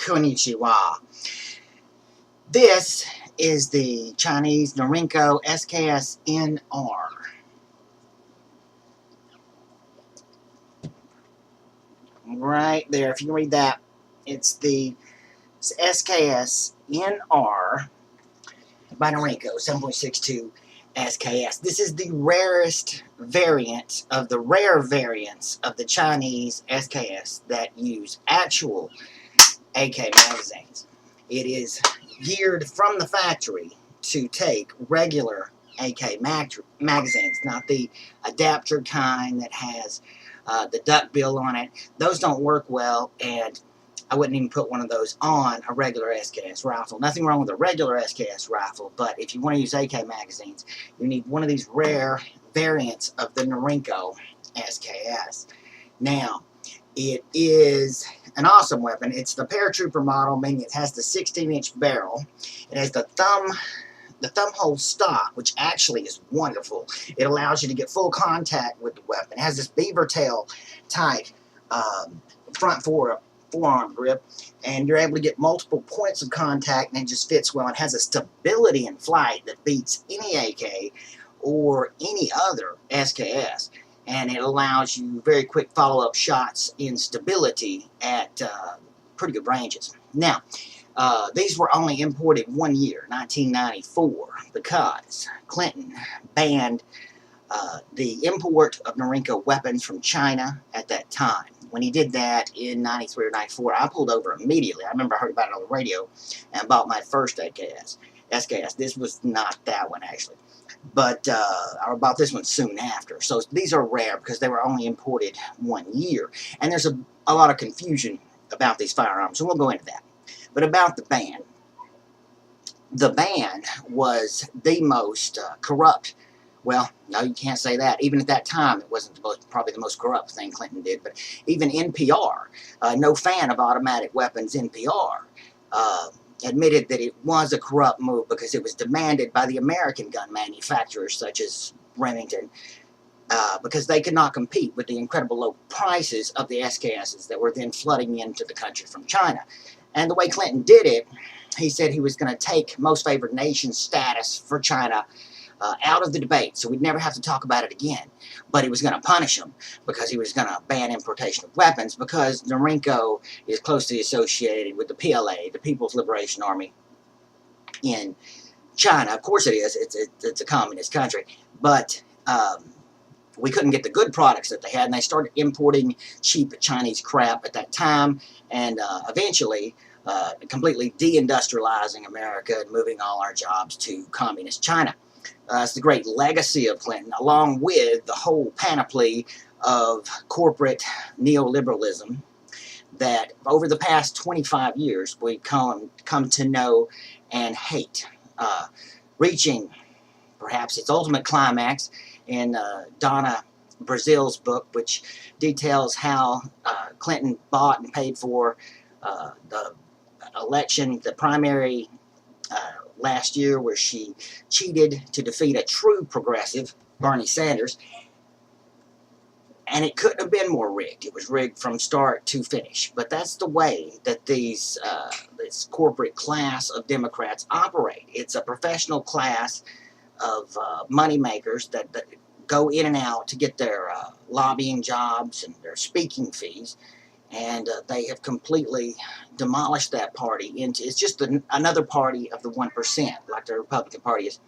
Konnichiwa. This is the Chinese Norinco SKS NR. Right there, if you can read that, it's the SKS NR by Norinco, 7.62 SKS. This is the rarest variant of the rare variants of the Chinese SKS that use actual AK magazines. It is geared from the factory to take regular AK magazines, not the adapter kind that has the duckbill on it. Those don't work well, and I wouldn't even put one of those on a regular SKS rifle. Nothing wrong with a regular SKS rifle, but if you want to use AK magazines, you need one of these rare variants of the Norinco SKS. Now, it is an awesome weapon. It's the paratrooper model, meaning it has the 16-inch barrel. It has the thumb hole stock, which actually is wonderful. It allows you to get full contact with the weapon. It has this beaver tail type front forearm grip, and you're able to get multiple points of contact, and it just fits well. It has a stability in flight that beats any AK or any other SKS. And it allows you very quick follow-up shots in stability at pretty good ranges. Now, these were only imported 1 year, 1994, because Clinton banned the import of Norinco weapons from China at that time. When he did that in 93 or 94, I pulled over immediately. I remember I heard about it on the radio and bought my first SKS. This was not that one, actually. But I bought this one soon after. So these are rare because they were only imported 1 year. And there's a lot of confusion about these firearms, so we'll go into that. But about the ban. The ban was the most corrupt. Well, no, you can't say that. Even at that time, it wasn't probably the most corrupt thing Clinton did. But even NPR, no fan of automatic weapons NPR, admitted that it was a corrupt move because it was demanded by the American gun manufacturers such as Remington, because they could not compete with the incredible low prices of the SKSs that were then flooding into the country from China. And the way Clinton did it, he said he was going to take most favored nation status for China out of the debate, so we'd never have to talk about it again. But he was going to punish them because he was going to ban importation of weapons, because Norinco is closely associated with the PLA, the People's Liberation Army in China. Of course it is. It's a communist country. But we couldn't get the good products that they had, and they started importing cheap Chinese crap at that time, and eventually completely deindustrializing America and moving all our jobs to communist China. It's the great legacy of Clinton, along with the whole panoply of corporate neoliberalism that over the past 25 years we've come to know and hate, reaching perhaps its ultimate climax in Donna Brazil's book, which details how Clinton bought and paid for the election, the primary last year, where she cheated to defeat a true progressive, Bernie Sanders, and it couldn't have been more rigged. It was rigged from start to finish. But that's the way that this corporate class of Democrats operate. It's a professional class of money makers that go in and out to get their lobbying jobs and their speaking fees. And they have completely demolished that party into, it's just another party of the 1%, like the Republican Party is.